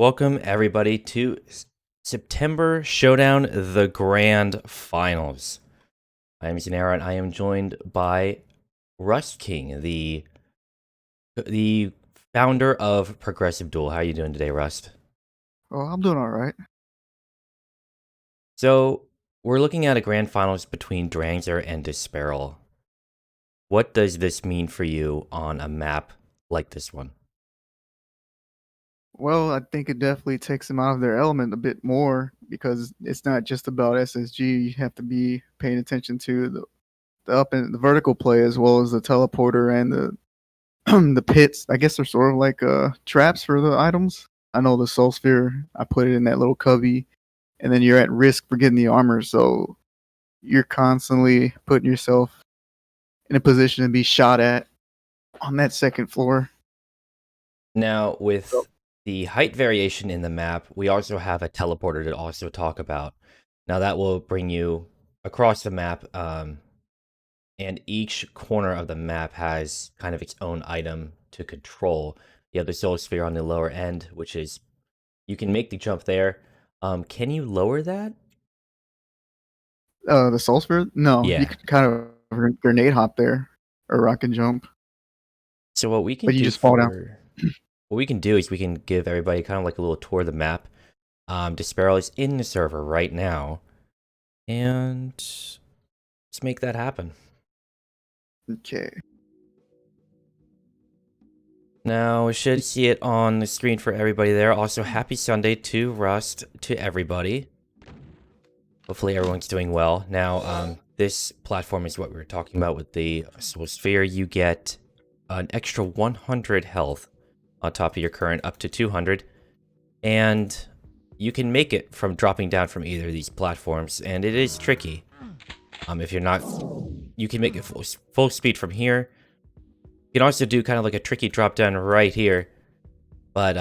Welcome, everybody, to September Showdown, the Grand Finals. I am Xenaero, and I am joined by Rust King, the founder of Progressive Duel. How are you doing today, Rust? Oh, I'm doing all right. So, we're looking at a Grand Finals between Dranzer and D'Sparil. What does this mean for you on a map like this one? Well, I think it definitely takes them out of their element a bit more because it's not just about SSG. You have to be paying attention to the up and the vertical play as well as the teleporter and the the pits. I guess they're sort of like traps for the items. I know the soul sphere. I put it in that little cubby, and then you're at risk for getting the armor. So you're constantly putting yourself in a position to be shot at on that second floor. Now, So with the height variation in the map, we also have a teleporter to also talk about. Now, that will bring you across the map, and each corner of the map has kind of its own item to control. You have the soul sphere on the lower end, which is you can make the jump there. Can you lower that? The soul sphere? No, you Yeah. can kind of grenade hop there or rock and jump, So what we can but you do just fall down. for what we can do is we can give everybody kind of like a little tour of the map. D'Sparil is in the server right now, and let's make that happen. Okay. Now, we should see it on the screen for everybody there. Also, happy Sunday to Rust, to everybody. Hopefully everyone's doing well. Now, this platform is what we were talking about with the Soul Sphere. You get an extra 100 health on top of your current, up to 200. And you can make it from dropping down from either of these platforms, and it is tricky. If you're not, you can make it full speed from here. You can also do kind of like a tricky drop down right here. But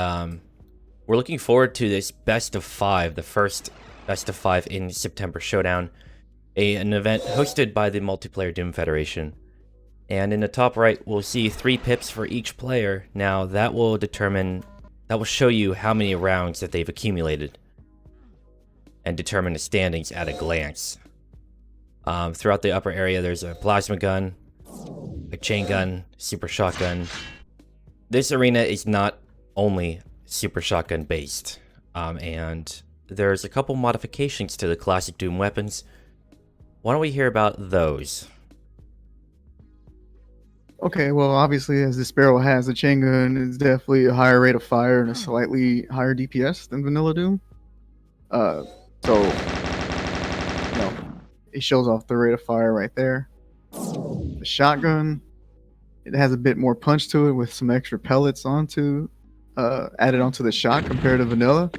we're looking forward to this best of 5, the first best of 5 in September Showdown, an event hosted by the Multiplayer Doom Federation. And in the top right, we'll see 3 pips for each player. Now, that will show you how many rounds that they've accumulated and determine the standings at a glance. Throughout the upper area, there's a plasma gun, a chain gun, super shotgun. This arena is not only super shotgun based, and there's a couple modifications to the classic Doom weapons. Why don't we hear about those? Okay, well, obviously, as the Sparrow has, the chain gun is definitely a higher rate of fire and a slightly higher DPS than Vanilla Doom. Uh, so, it shows off the rate of fire right there. The shotgun, it has a bit more punch to it with some extra pellets added onto the shot compared to Vanilla.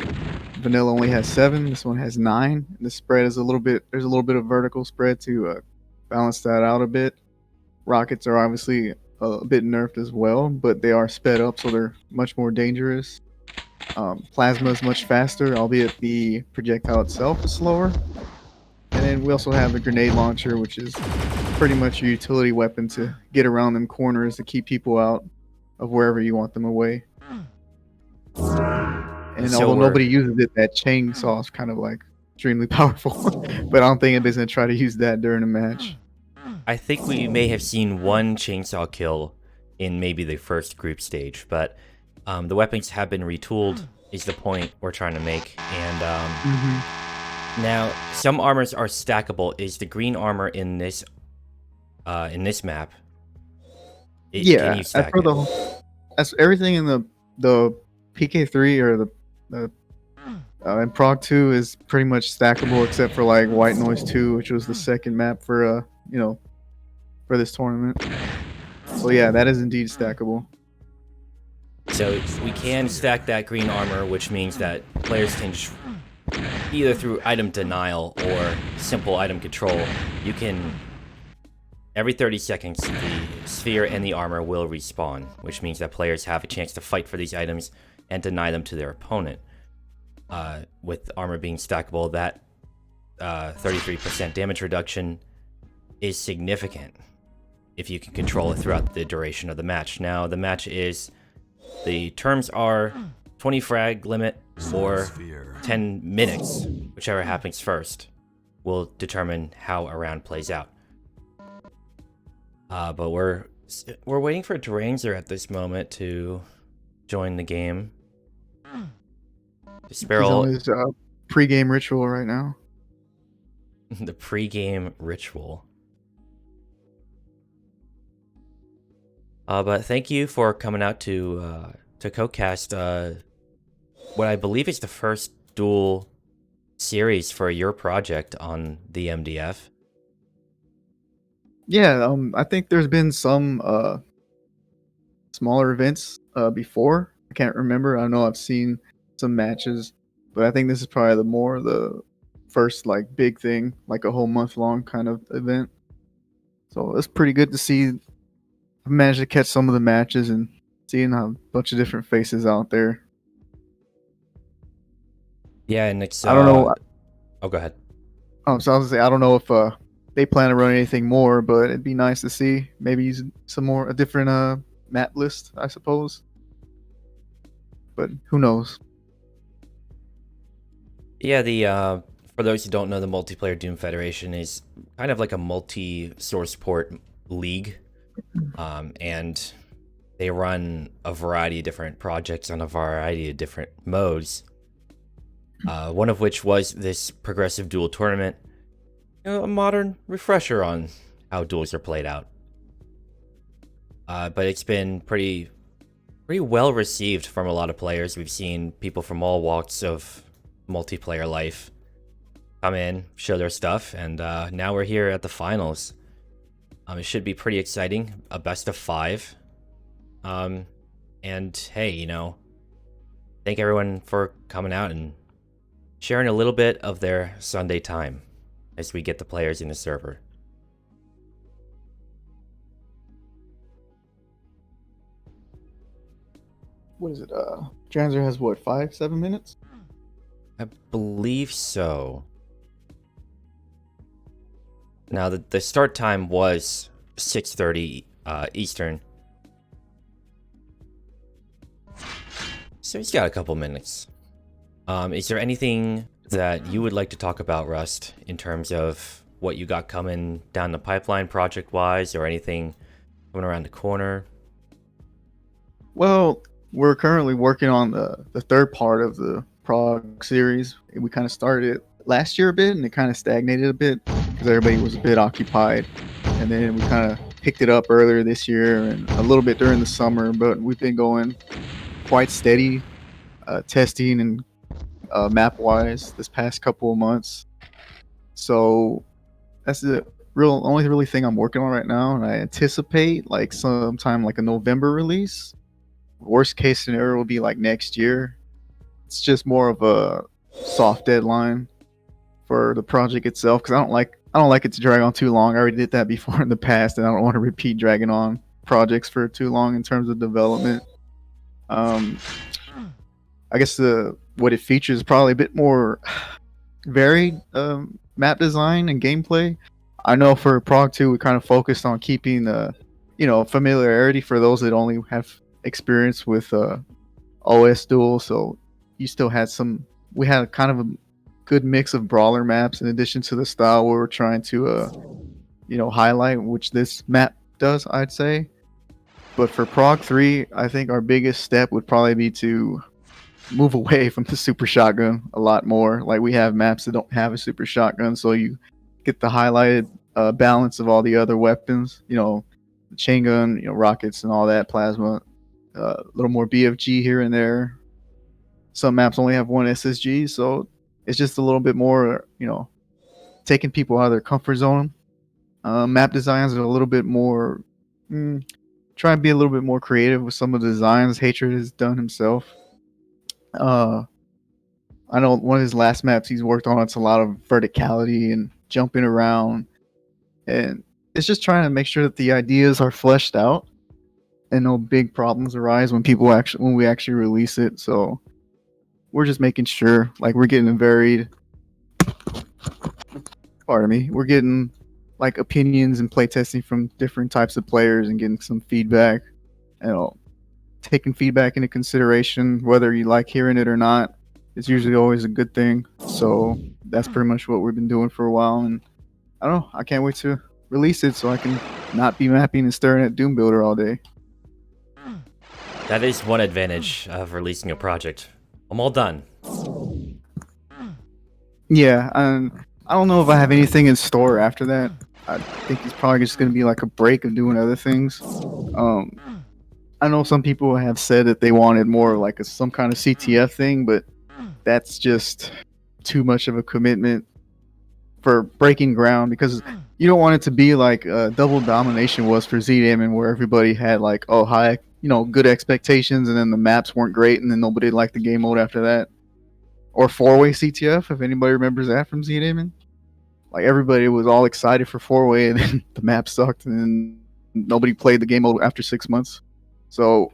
Vanilla only has 7. This one has 9. The spread is there's a little bit of vertical spread to balance that out a bit. Rockets are obviously a bit nerfed as well, but they are sped up, so they're much more dangerous. Plasma is much faster, albeit the projectile itself is slower. And then we also have a grenade launcher, which is pretty much a utility weapon to get around them corners to keep people out of wherever you want them away. And So although nobody uses it, that chainsaw is kind of like extremely powerful. But I don't think anybody's gonna try to use that during a match. I think we may have seen one chainsaw kill in maybe the first group stage, but the weapons have been retooled, is the point we're trying to make. And now, some armors are stackable. Is the green armor in this map? Can you stack it? As everything in the PK3 or the and Prog 2 is pretty much stackable except for like White Noise 2, which was the second map for for this tournament. So yeah, that is indeed stackable. So we can stack that green armor, which means that players can either through item denial or simple item control, you can every 30 seconds the sphere and the armor will respawn, which means that players have a chance to fight for these items and deny them to their opponent. With armor being stackable, that 33% damage reduction is significant if you can control it throughout the duration of the match. Now, the terms are 20 frag limit or 10 minutes, whichever happens first, will determine how a round plays out. But we're waiting for Dranzer at this moment to join the game. He's on his pre-game ritual right now. The pre-game ritual. But thank you for coming out to co-cast what I believe is the first duel series for your project on the MDF. Yeah, I think there's been some smaller events before. I can't remember. I know I've seen some matches, but I think this is probably the first like big thing, like a whole month long kind of event. So it's pretty good to see. I managed to catch some of the matches and seeing a bunch of different faces out there. Yeah, and it's I don't know. Oh, go ahead. So I was gonna say I don't know if they plan to run anything more, but it'd be nice to see maybe use a different map list, I suppose. But who knows? Yeah, the for those who don't know, the Multiplayer Doom Federation is kind of like a multi-source port league, and they run a variety of different projects on a variety of different modes. One of which was this progressive duel tournament, a modern refresher on how duels are played out. But it's been pretty well received from a lot of players. We've seen people from all walks of multiplayer life come in, show their stuff, and now we're here at the finals. It should be pretty exciting, a best of 5. And hey, thank everyone for coming out and sharing a little bit of their Sunday time as we get the players in the server. What is it? Dranzer has what, 5-7 minutes? I believe so. Now, the start time was 6:30 Eastern. So he's got a couple minutes. Is there anything that you would like to talk about, Rust, in terms of what you got coming down the pipeline project-wise, or anything coming around the corner? Well, we're currently working on the third part of the Prog series. We kind of started it last year a bit, and it kind of stagnated a bit because everybody was a bit occupied. And then we kind of picked it up earlier this year and a little bit during the summer, but we've been going quite steady, testing and map-wise this past couple of months. So that's the only thing I'm working on right now, and I anticipate like sometime like a November release. Worst case scenario will be like next year. It's just more of a soft deadline for the project itself because I don't like it to drag on too long. I already did that before in the past, and I don't want to repeat dragging on projects for too long in terms of development. I guess what it features is probably a bit more varied map design and gameplay. I know for Prog 2 we kind of focused on keeping the familiarity for those that only have experience with OS Duel, so you still had we had kind of a good mix of brawler maps in addition to the style we were trying to highlight, which this map does, I'd say. But for Prog 3, I think our biggest step would probably be to move away from the super shotgun a lot more. Like, we have maps that don't have a super shotgun, so you get the highlighted balance of all the other weapons, the chain gun, rockets and all that, plasma, a little more BFG here and there. Some maps only have one SSG, so it's just a little bit more, taking people out of their comfort zone. Map designs are a little bit more, try and be a little bit more creative with some of the designs Hatred has done himself. I know one of his last maps he's worked on, it's a lot of verticality and jumping around, and it's just trying to make sure that the ideas are fleshed out and no big problems arise when we actually release it. So we're just making sure like we're getting we're getting like opinions and playtesting from different types of players and getting some feedback, taking feedback into consideration, whether you like hearing it or not, is usually always a good thing. So that's pretty much what we've been doing for a while, and I don't know. I can't wait to release it so I can not be mapping and staring at Doom Builder all day. That is one advantage of releasing a project. I'm all done. Yeah, and I don't know if I have anything in store after that. I think it's probably just going to be like a break of doing other things. I know some people have said that they wanted more like some kind of CTF thing, but that's just too much of a commitment for breaking ground, because you don't want it to be like double domination was for Z-Damon, where everybody had like good expectations, and then the maps weren't great, and then nobody liked the game mode after that. Or four-way CTF, if anybody remembers that from Z-Damon. Like, everybody was all excited for four-way, and then the map sucked, and then nobody played the game mode after 6 months. So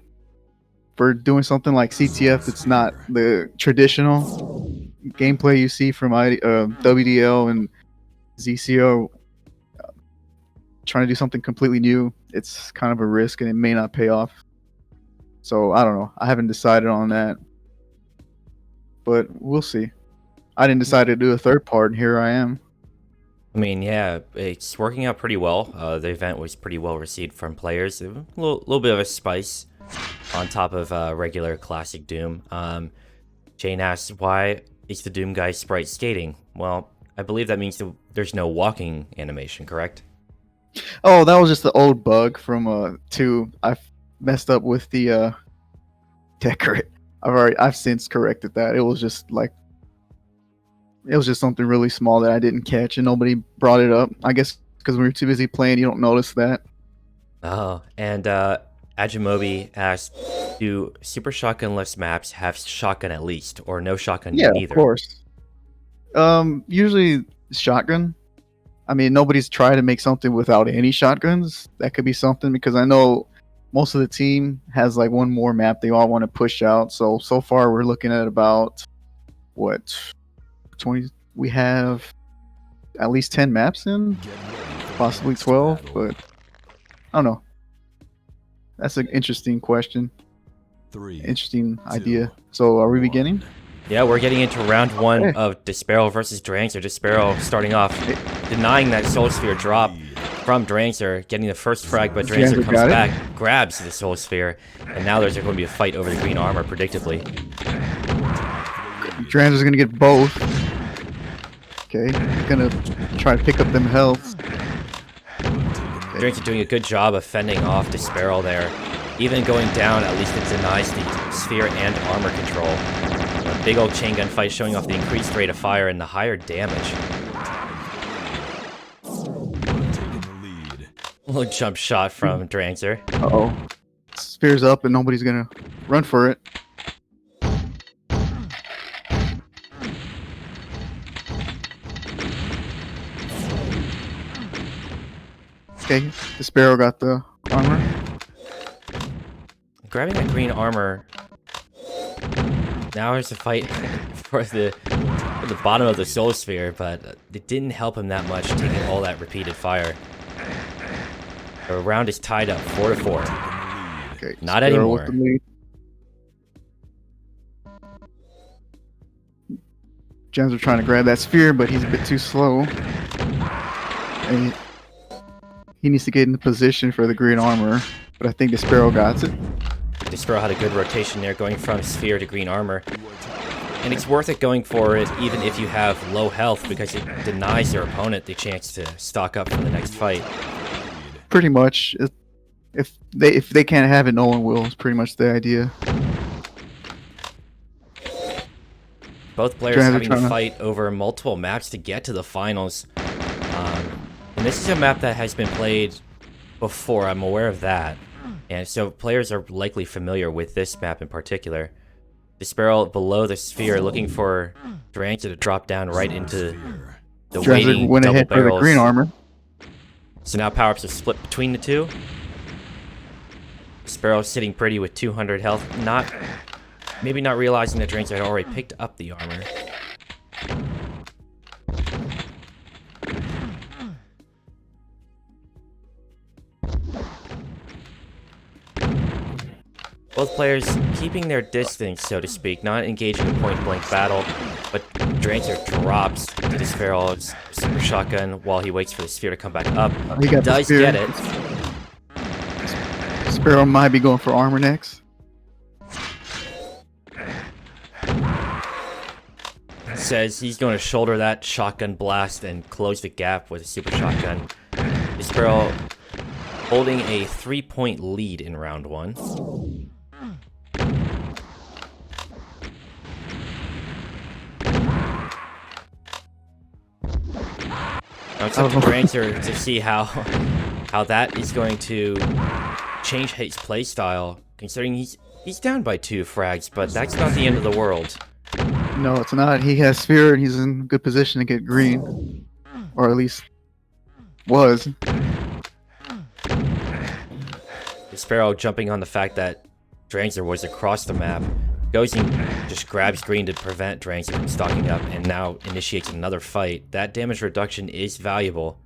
for doing something like CTF, it's not the traditional gameplay you see from WDL and ZCO. Trying to do something completely new, it's kind of a risk, and it may not pay off. So I don't know. I haven't decided on that, but we'll see. I didn't decide to do a third part, and here I am. I mean, yeah, it's working out pretty well. The event was pretty well received from players. A little bit of a spice on top of regular classic Doom. Jane asks, why is the Doom guy sprite skating? Well, I believe that means there's no walking animation, correct? Oh, that was just the old bug from 2. I messed up with the decorate. I've since corrected that. It was just something really small that I didn't catch, and nobody brought it up. I guess because we were too busy playing, you don't notice that. Oh, and Ajimobi asked, do super shotgunless maps have shotgun at least, or no shotgun neither? Of course. Usually shotgun. I mean, nobody's tried to make something without any shotguns. That could be something, because I know most of the team has like one more map they all want to push out. So far we're looking at about 20. We have at least 10 maps in, possibly 12, but I don't know. That's an interesting question. Interesting idea. So are we beginning? Yeah, we're getting into round 1 of D'Sparil versus Dranzer. D'Sparil starting off denying that Soul Sphere drop from Dranzer, getting the first frag, but Dranzer comes back, grabs the Soul Sphere, and now there's going to be a fight over the green armor, predictably. Dranzer's going to get both. Okay, he's going to try to pick up them health. Dranzer doing a good job of fending off D'Sparil there. Even going down, at least it denies the sphere and armor control. A big old chain gun fight showing off the increased rate of fire and the higher damage. A little jump shot from Dranzer. Uh-oh. Sphere's up and nobody's gonna run for it. Okay, D'Sparil got the armor. Grabbing that green armor. Now there's a fight for the bottom of the Soul Sphere, but it didn't help him that much, taking all that repeated fire. The round is tied up 4-4. Okay, not anymore. Dranzer trying to grab that sphere, but he's a bit too slow. And he needs to get into position for the green armor, but I think D'Sparil got it. D'Sparil had a good rotation there, going from sphere to green armor. And it's worth it going for it, even if you have low health, because it denies your opponent the chance to stock up for the next fight. Pretty much. If they can't have it, no one will. It's pretty much the idea. Both players having to fight over multiple maps to get to the finals. And this is a map that has been played before, I'm aware of that. And so players are likely familiar with this map in particular. D'Sparil below the sphere, looking for Dranzer to drop down right into the waiting went double ahead barrels. For the green armor. So now power-ups are split between the two. D'Sparil sitting pretty with 200 health, maybe not realizing that Dranzer had already picked up the armor. Both players keeping their distance, so to speak, not engaging a point-blank battle, but Dranzer drops to D'Sparil's super shotgun while he waits for the spear to come back up. He got Does the spear. get it. D'Sparil might be going for armor next. Says he's going to shoulder that shotgun blast and close the gap with a super shotgun. D'Sparil holding a 3-point lead in round 1. Now it's up to Dranzer to see how that is going to change his playstyle, considering he's down by 2 frags, but that's not the end of the world. No, it's not. He has spear and he's in good position to get green. Or at least was. D'Sparil jumping on the fact that Dranzer was across the map, goes and just grabs green to prevent Dranzer from stocking up, and now initiates another fight. That damage reduction is valuable.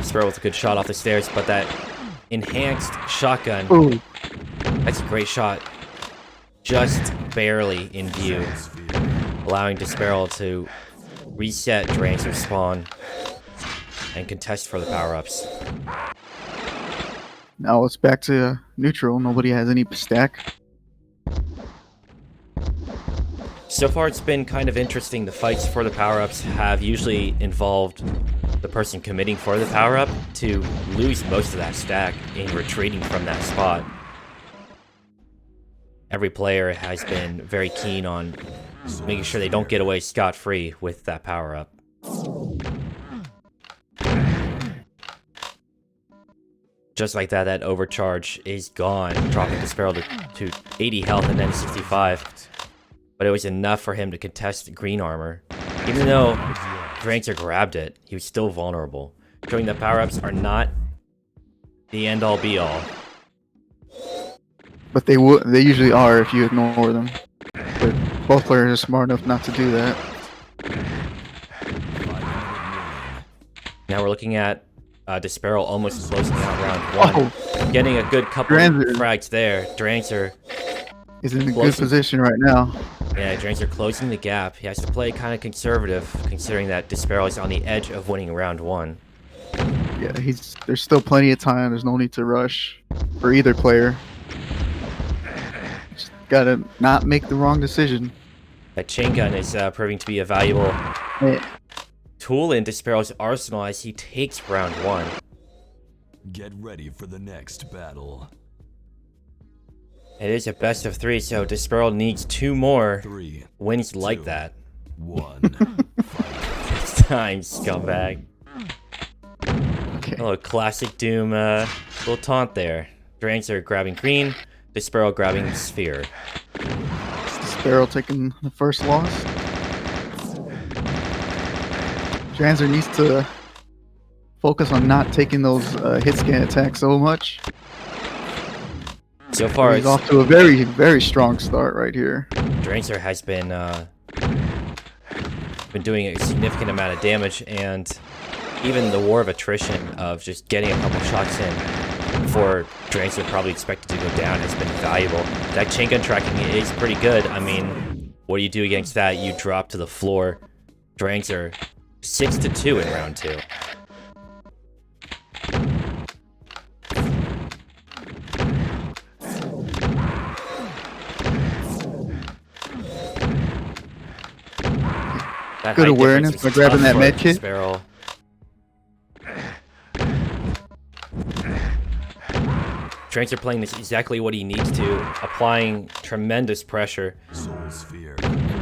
D'Sparil with a good shot off the stairs, but that enhanced shotgun, Ooh. That's a great shot. Just barely in view, allowing D'Sparil to reset Dranzer's spawn and contest for the power-ups. Now it's back to neutral. Nobody has any stack. So far it's been kind of interesting. The fights for the power-ups have usually involved the person committing for the power-up to lose most of that stack in retreating from that spot. Every player has been very keen on making sure they don't get away scot-free with that power-up. Just like that, that overcharge is gone, dropping D'Sparil to 80 health and then 65. But it was enough for him to contest green armor. Even though Dranzer grabbed it, he was still vulnerable, showing that power-ups are not the end-all be-all. But they usually are if you ignore them. But both players are smart enough not to do that. Now we're looking at D'Sparil almost closing out round 1. Getting a good couple of frags there. Dranzer is in a good position right now. Yeah, Dranzer closing the gap. He has to play kind of conservative, considering that D'Sparil is on the edge of winning round 1. Yeah, there's still plenty of time. There's no need to rush for either player. Just gotta not make the wrong decision. That chain gun is proving to be a valuable tool in D'Sparil's arsenal as he takes round 1. Get ready for the next battle. It is a best of 3, so D'Sparil needs 2 more 3, wins 2, like that. 1. This time, scumbag. Okay. Hello, classic Doom little taunt there. Dranzer grabbing green, D'Sparil grabbing sphere. D'Sparil taking the first loss. Dranzer needs to focus on not taking those hit scan attacks so much. So far, he's off to a very, very strong start right here. Dranzer has been doing a significant amount of damage, and even the war of attrition of just getting a couple shots in before Dranzer probably expected to go down has been valuable. That chain gun tracking is pretty good. I mean, what do you do against that? You drop to the floor. Dranzer 6-2 in round 2. That good awareness by grabbing that med kit. Dranzer playing this exactly what he needs to, applying tremendous pressure.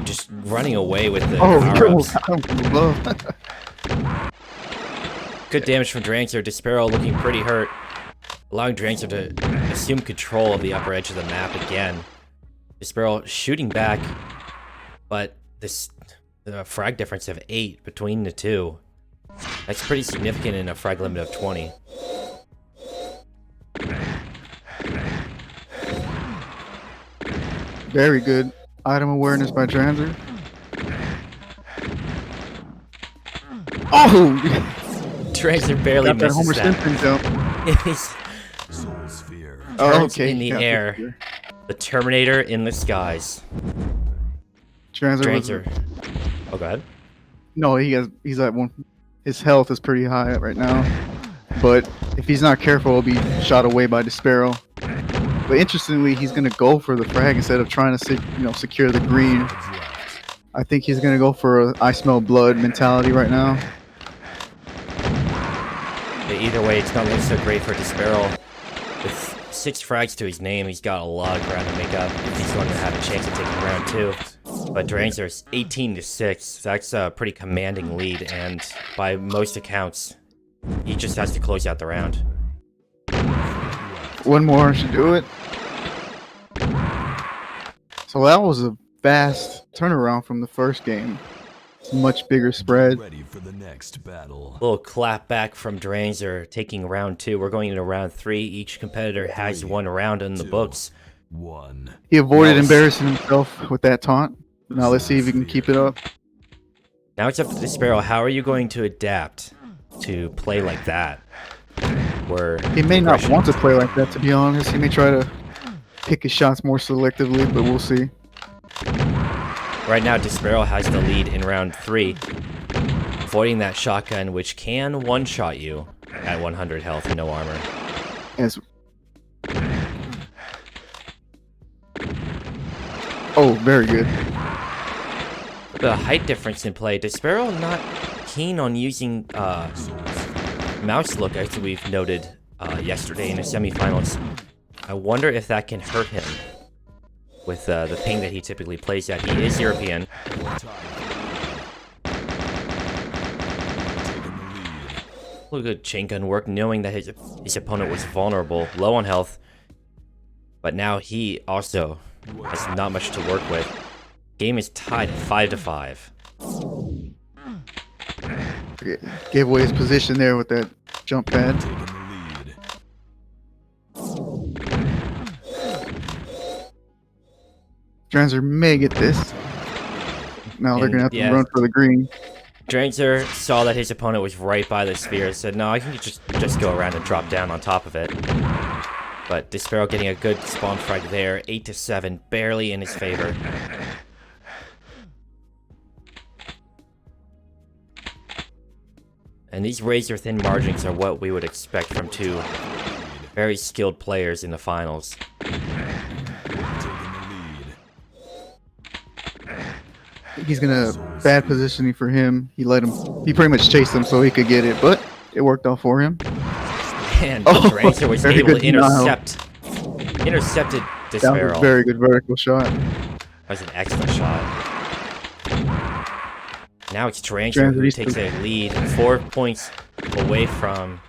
Just running away with the power-ups. Good damage from Dranzer. D'Sparil looking pretty hurt, allowing Dranzer to assume control of the upper edge of the map again. D'Sparil shooting back, but the frag difference of 8 between the two. That's pretty significant in a frag limit of 20. Very good item awareness by Dranzer. Oh! Dranzer barely Got that misses Homer that. Simpson jump. He's Soul Sphere. Oh, turns okay. in the yeah, air. sure. The Terminator in the skies. Dranzer was- Dranzer. Oh, go ahead. No, he's at one. His health is pretty high right now, but if he's not careful, he'll be shot away by D'Sparil. But interestingly, he's gonna go for the frag instead of trying to secure the green. Flags left. I think he's gonna go for a "I smell blood" mentality right now. But either way, it's not looking so great for D'Sparil. With 6 frags to his name, he's got a lot of ground to make up if he's going to have a chance of taking round 2. But Dranzer's 18-6. That's a pretty commanding lead, and by most accounts, he just has to close out the round. One more should do it. So that was a fast turnaround from the first game. It's a much bigger spread. Ready for the next battle. Little clap back from Dranzer taking round 2. We're going into round 3. Each competitor has 1 round in the books. 1. He avoided Nice. embarrassing himself with that taunt. Now let's see if he can keep it up. Now it's up to D'Sparil. How are you going to adapt to play like that? Where He may not aggression- want to play like that, to be honest. He may try to pick his shots more selectively, but we'll see. Right now, D'Sparil has the lead in round 3, avoiding that shotgun, which can one-shot you at 100 health and no armor. As oh, very good. The height difference in play. D'Sparil not keen on using mouse look, as we've noted yesterday in the semifinals. I wonder if that can hurt him with the ping that he typically plays at. He is European. Taking the lead. Look at chain gun work, knowing that his opponent was vulnerable, low on health. But now he also has not much to work with. Game is tied 5-5. Okay, gave away his position there with that jump pad. Taking the lead. Dranzer may get this. Now they're And, gonna have to yeah. run for the green. Dranzer saw that his opponent was right by the sphere and said, no, I can just go around and drop down on top of it. But D'Sparil getting a good spawn frag there, 8-7, barely in his favor. And these razor-thin margins are what we would expect from 2 very skilled players in the finals. Taking the lead. He's gonna bad positioning for him. He pretty much chased him so he could get it, but it worked out for him. And Oh, Dranzer was very able to good denial. intercepted That was a D'Sparil. very good vertical shot. That was an excellent shot. Now it's Dranzer Dranzer who needs takes to- a lead, 4 points away from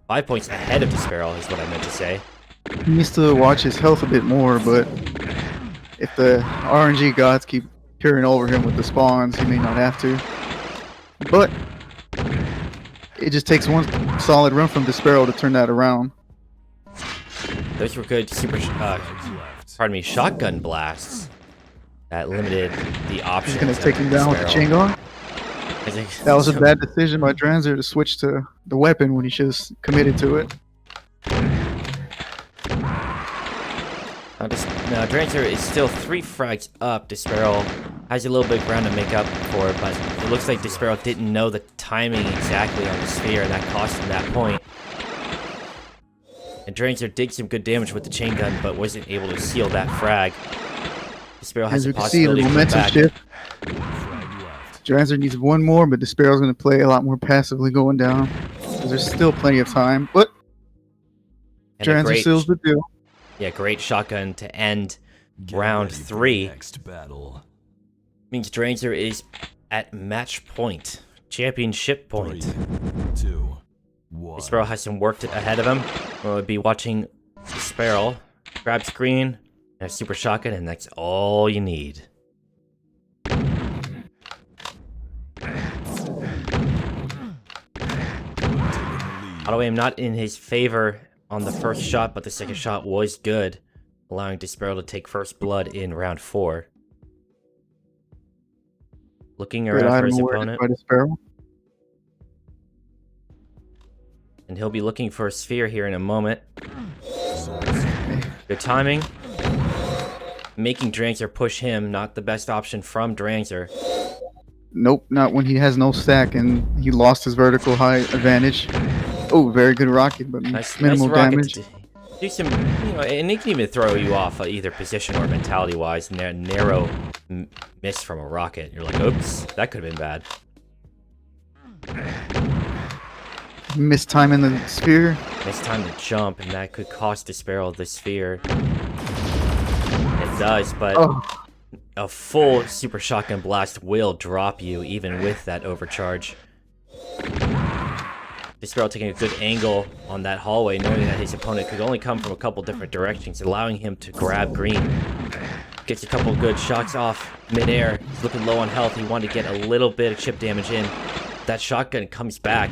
5 points ahead of D'Sparil is what I meant to say. He needs to watch his health a bit more, but if the RNG gods keep peering over him with the spawns, he may not have to. But it just takes one solid run from D'Sparil to turn that around. Those were good Flags left. pardon me, shotgun blasts that limited the options. He's gonna of take him down with the D'Sparil. chain gun. I think- That was a bad decision by Dranzer to switch to the weapon when he should have committed to it. Now, Dranzer is still 3 frags up. D'Sparil has a little bit of ground to make up for, but it looks like D'Sparil didn't know the timing exactly on the sphere, and that cost him that point. And Dranzer did some good damage with the chain gun, but wasn't able to seal that frag. D'Sparil has As a you can see, the possibility to come momentum back. shift. Flag left. Dranzer needs one more, but D'Sparil's going to play a lot more passively going down. Because there's still plenty of time. But And a Dranzer great, seals the deal. yeah, great shotgun to end Get round ready for the 3. Next battle. Means Dranzer is at match point, championship point. 3, 2, 1. D'Sparil has some work ahead of him. We'll be watching D'Sparil grab screen and a super shotgun, and that's all you need. Auto aim not in his favor on the first shot, but the second shot was good, allowing D'Sparil to take first blood in round 4. Looking Great around for item his awareness opponent. by D'Sparil. And he'll be looking for a sphere here in a moment. Good timing. Making Dranzer push him, not the best option from Dranzer. Nope, not when he has no stack and he lost his vertical height advantage. Oh, very good rocket, but minimal rocket damage. to do some, you know, and it can even throw you off either position or mentality-wise. Narrow miss from a rocket. You're like, oops, that could have been bad. Missed time in the sphere. Missed time to jump, and that could cost D'Sparil the sphere. It does, but a full Super Shotgun Blast will drop you, even with that overcharge. D'Sparil taking a good angle on that hallway, knowing that his opponent could only come from a couple different directions, allowing him to grab green. Gets a couple good shots off midair. He's looking low on health. He wanted to get a little bit of chip damage in. That shotgun comes back.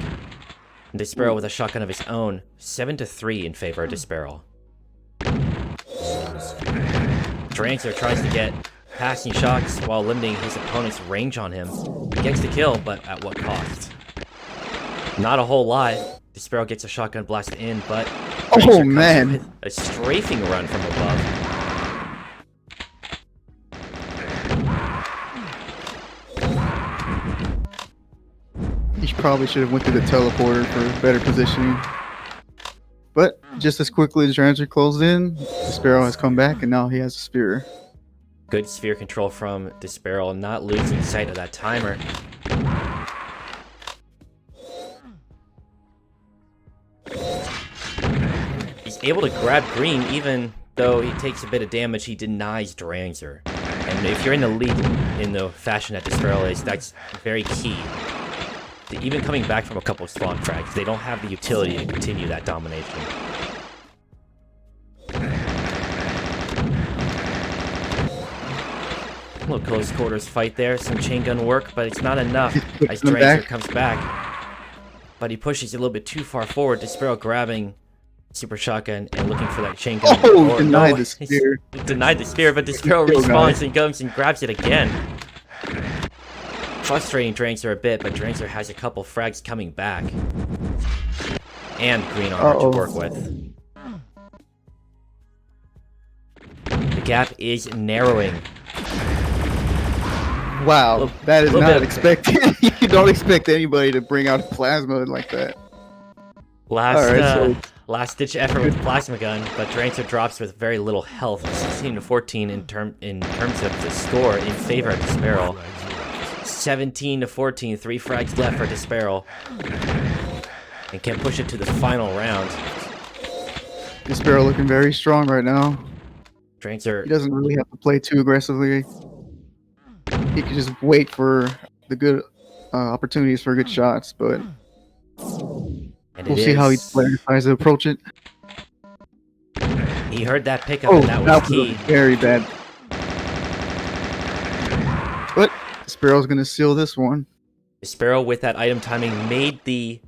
And D'Sparil with a shotgun of his own. 7-3 in favor of D'Sparil. Dranzer tries to get passing shots while limiting his opponent's range on him. He gets the kill, but at what cost? Not a whole lot. D'Sparil gets a shotgun blast in, but Oh man, a strafing run from above. he probably should have went through the teleporter for better positioning. But just as quickly as Dranzer closed in, D'Sparil has come back and now he has a spear. Good sphere control from D'Sparil, not losing sight of that timer. He's able to grab green, even though he takes a bit of damage. He denies Dranzer. And if you're in the lead in the fashion that D'Sparil is, that's very key. Even coming back from a couple of spawn frags, they don't have the utility to continue that domination. A little close quarters fight there, some chain gun work, but it's not enough as Dranzer comes back. But he pushes a little bit too far forward. D'Sparil grabbing Super Shotgun and looking for that chain gun. Oh, denied the spear. Denied the spear, but D'Sparil respawns and comes and grabs it again. Frustrating Dranzer a bit, but Dranzer has a couple frags coming back. And green armor to work with. The gap is narrowing. Wow, that is not expected. You don't expect anybody to bring out a plasma like that. Last ditch effort with plasma gun, but Dranzer drops with very little health. 16-14 in terms of the score in favor of D'Sparil. 17-14, 3 frags left for D'Sparil. And can push it to the final round. D'Sparil looking very strong right now. Dranzer, he doesn't really have to play too aggressively. He can just wait for the good opportunities for good shots, but we'll see how he decides to approach it. He heard that pickup, and that was key. Very bad. But D'Sparil's gonna seal this one. D'Sparil with that item timing made the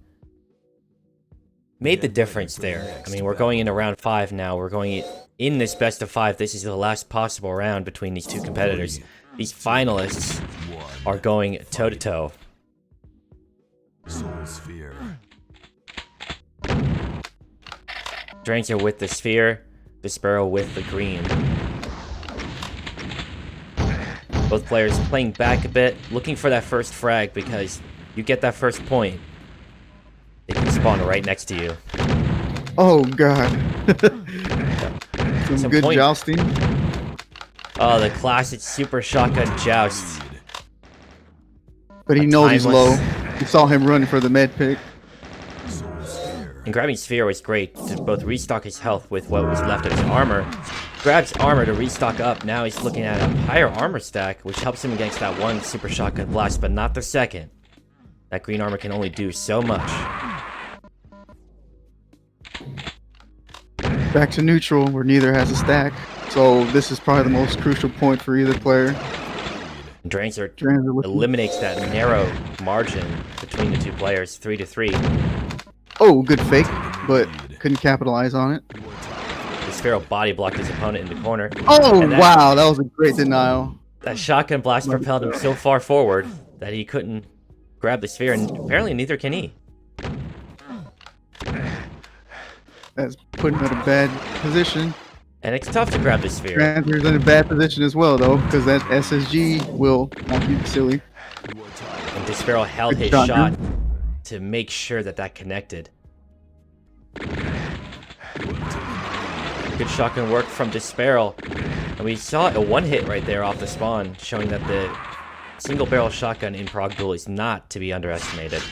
difference there. I mean, we're going into round 5 now. We're going in this best of 5. This is the last possible round between these two competitors. These finalists are going toe-to-toe. Soul Sphere. Dranzer with the sphere, D'Sparil with the green. Both players playing back a bit, looking for that first frag, because you get that first point, it can spawn right next to you. Oh god. Some good jousting. Oh, the classic Super Shotgun joust. But he knows he's low. You saw him running for the med pick. And grabbing sphere was great to both restock his health with what was left of his armor. Grabs armor to restock up. Now he's looking at a higher armor stack, which helps him against that one Super Shotgun blast, but not the second. That green armor can only do so much. Back to neutral, where neither has a stack. So this is probably the most crucial point for either player. Dranzer eliminates that narrow margin between the two players, 3-3. Oh, good fake, but couldn't capitalize on it. D'Sparil body blocked his opponent in the corner. Oh, wow, that was a great denial. That shotgun blast propelled him so far forward that he couldn't grab the sphere, and apparently neither can he. That's putting him in a bad position. And it's tough to grab the sphere. Dranzer's in a bad position as well, though, because that SSG will knock you silly. And D'Sparil held Good his shot, shot dude. to make sure that connected. Good shotgun work from D'Sparil. And we saw a one hit right there off the spawn, showing that the single barrel shotgun in ProgDuel is not to be underestimated.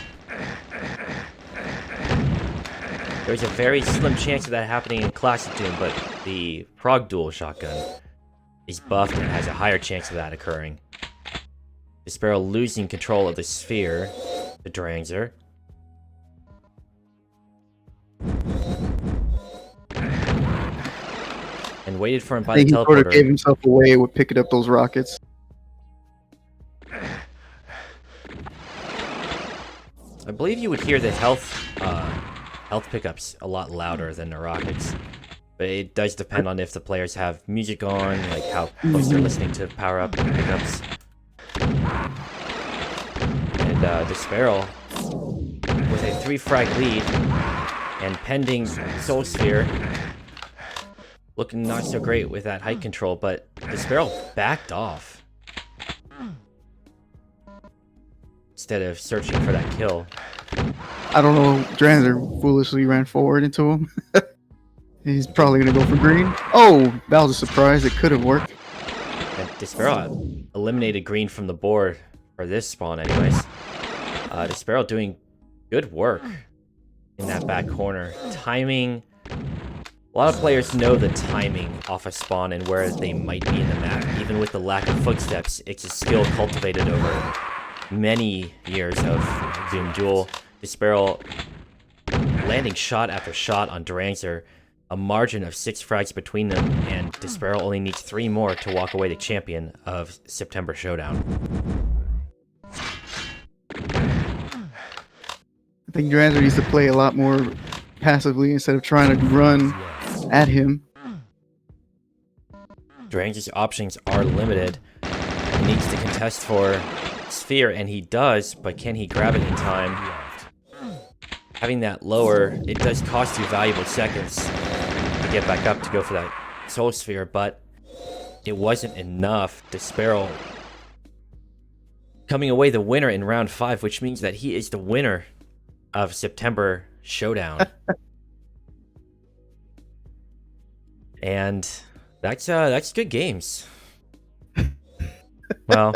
There's a very slim chance of that happening in Classic Doom, but the ProgDuel shotgun is buffed and has a higher chance of that occurring. D'Sparil losing control of the sphere, the Dranzer. And waited for him by I the think he sort of teleporter. gave himself away with picking up those rockets. I believe you would hear the health pickups a lot louder than the rockets. But it does depend on if the players have music on, like how close they're listening to power-up pickups. And D'Sparil, with a 3-frag lead, and pending Soul Sphere, looking not so great with that height control, but D'Sparil backed off. Instead of searching for that kill. I don't know. Dranzer foolishly ran forward into him. He's probably going to go for green. Oh, that was a surprise. It could have worked. And D'Sparil eliminated green from the board for this spawn anyways. D'Sparil doing good work in that back corner. Timing. A lot of players know the timing off a spawn and where they might be in the map. Even with the lack of footsteps, it's a skill cultivated over many years of Doom Duel. D'Sparil landing shot after shot on Dranzer. A margin of 6 frags between them, and D'Sparil only needs 3 more to walk away the champion of September Showdown. I think Dranzer needs to play a lot more passively instead of trying to run at him. Dranzer's options are limited. He needs to contest for Sphere, and he does, but can he grab it in time? Having that lower, it does cost you valuable seconds to get back up to go for that Soul Sphere, but it wasn't enough. D'Sparil coming away the winner in round 5, which means that he is the winner of September Showdown. And that's good games. Well,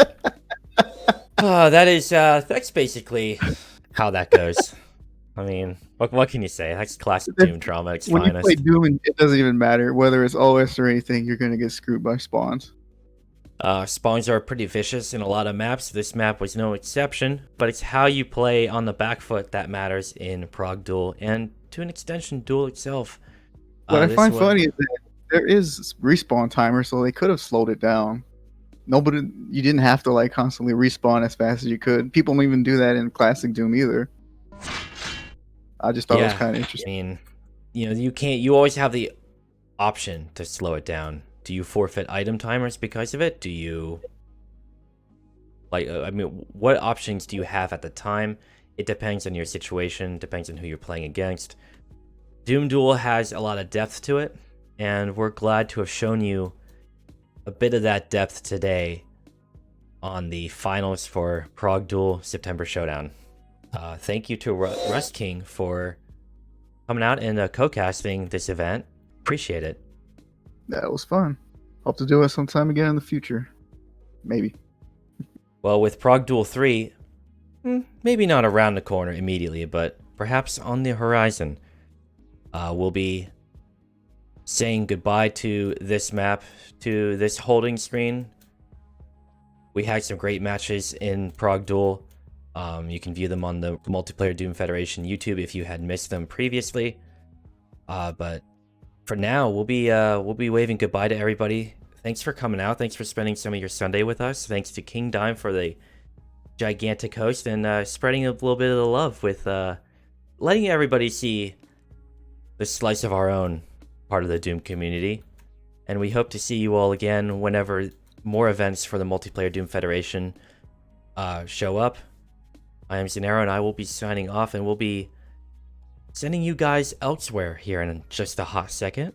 that's basically how that goes. I mean, what can you say? That's classic Doom drama. It's When finest. you play Doom, it doesn't even matter whether it's OS or anything. You're going to get screwed by spawns. Spawns are pretty vicious in a lot of maps. This map was no exception, but it's how you play on the back foot that matters in ProgDuel, and to an extension, Duel itself. What I find funny is that there is respawn timer, so they could have slowed it down. You didn't have to like constantly respawn as fast as you could. People don't even do that in classic Doom either. I just thought it was kind of interesting. I mean, you always have the option to slow it down. Do you forfeit item timers because of it? Do you what options do you have at the time? It depends on your situation, depends on who you're playing against. Doom Duel has a lot of depth to it, and we're glad to have shown you a bit of that depth today on the finals for ProgDuel September Showdown. Thank you to Rust King for coming out and co-casting this event. Appreciate it. That was fun. Hope to do it sometime again in the future. Maybe. Well, with ProgDuel 3, maybe not around the corner immediately, but perhaps on the horizon. We'll be saying goodbye to this map, to this holding screen. We had some great matches in ProgDuel. You can view them on the Multiplayer Doom Federation YouTube if you had missed them previously. But for now, we'll be waving goodbye to everybody. Thanks for coming out. Thanks for spending some of your Sunday with us. Thanks to King Dime for the gigantic host and spreading a little bit of the love with letting everybody see the slice of our own part of the Doom community. And we hope to see you all again whenever more events for the Multiplayer Doom Federation show up. I am Xenaero, and I will be signing off, and we'll be sending you guys elsewhere here in just a hot second.